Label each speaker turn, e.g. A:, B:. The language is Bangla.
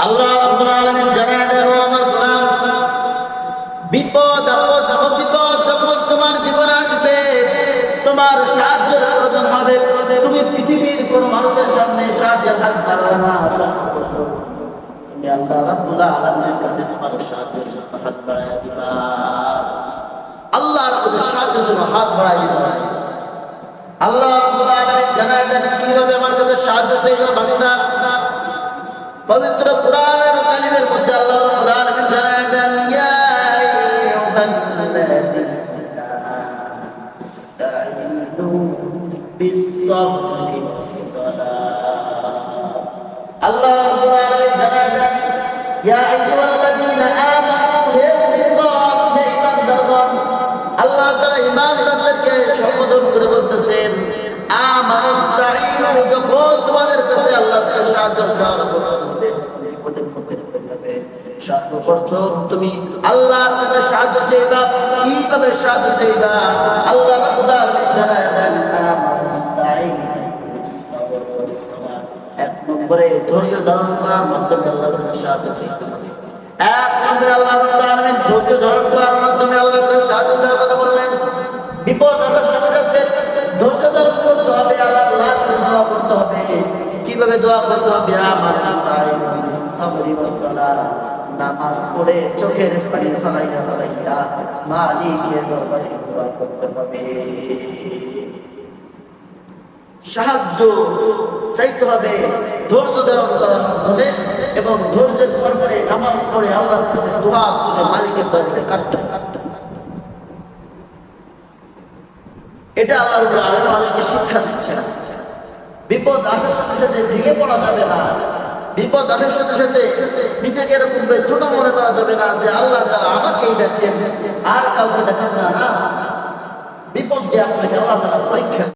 A: আল্লাহ রাব্বুল আলামিন জানায় দেন, ও আমার গোলাম, বিপদ আপদ মুসিবত যখন তোমার জীবনে আসবে, তোমার সাহায্যের প্রয়োজন হবে, তুমি পৃথিবীর কোন মানুষের সামনে সাহায্যের হাত বাড়াবে না। তুমি আল্লাহ রাব্বুল আলামিনের কাছে তোমার সাহায্যের জন্য হাত বাড়ায় দিবা। আল্লাহর কাছে সাহায্যের জন্য হাত বাড়ায় দিবা। আল্লাহ রাব্বুল আলামিন জানায় দেন কিভাবে আমার কাছে সাহায্য চাইবে বান্দা। পবিত্র কুরআনের কালিমের মধ্যে আল্লাহ রাব্বুল আলামিন জানায় দেন, ইয়া আইয়ুহাল্লাযীনা আমানু বিস-সাবরি ওয়াস-সালাত। আল্লাহ রাব্বুল আলামিন জানায় দেন, ইয়া আইয়ুহাল্লাযীনা আমানু, হে মুমিনগণ, হে ঈমানদারগণ। আল্লাহ তাআলা ঈমানদারদেরকে সম্বোধন করে বলতেছেন, আমানুস্তাঈনু, যখন তোমাদের কাছে আল্লাহর কাছে সাহায্য চাওয়ার বিপদের মধ্যে পড়ে যাবে, সর্বপ্রথম তুমি আল্লাহর কাছে সাহায্য চাইবা। কিভাবে সাহায্য চাইবা? আল্লাহ রাব্বুল আলামিন জানায় দেন, আমানুস্তাঈনু বিস-সাবরি ওয়াস-সালাত। এক নম্বরে ধৈর্য ধারণ করার মাধ্যমে আল্লাহর কাছে সাহায্য চাইবা। এক নম্বরে আল্লাহ রাব্বুল আলামিন ধৈর্য ধারণ করার মাধ্যমে আল্লাহর কাছে সাহায্য চাওয়ার কথা বললেন। বিপদ আসার সাথে সাথে ধৈর্য ধারণ করতে হবে, আল্লাহর কাছে দোয়া করতে হবে। কিভাবে দোয়া করতে হবে? আমানুস্তাঈনু বিস-সাবরি ওয়াস-সালাত। নামাজ পড়ে চোখের পানি ফলাইয়া ফলাইয়া মালিকের দরবারে দোয়া করতে হবে, সাহায্য চাইতে হবে ধৈর্য ধারণ করার মাধ্যমে, এবং ধৈর্যের পরে নামাজ পড়ে আল্লাহর কাছে দোয়া করে মালিকের দরবারে কাঁদতে হবে। এটা আল্লাহ রাব্বুল আলামিন আমাদেরকে শিক্ষা দিচ্ছেন। বিপদ আসার সাথে সাথে ভেঙে পড়া যাবে না। বিপদ আসার সাথে সাথে নিজেকে এরকম ছোট মনে করা যাবে না যে আল্লাহ তাআলা আমাকেই দেখেন আর কাউকে দেখেন না। বিপদ দিয়ে আপনাকে আল্লাহ তাআলা পরীক্ষা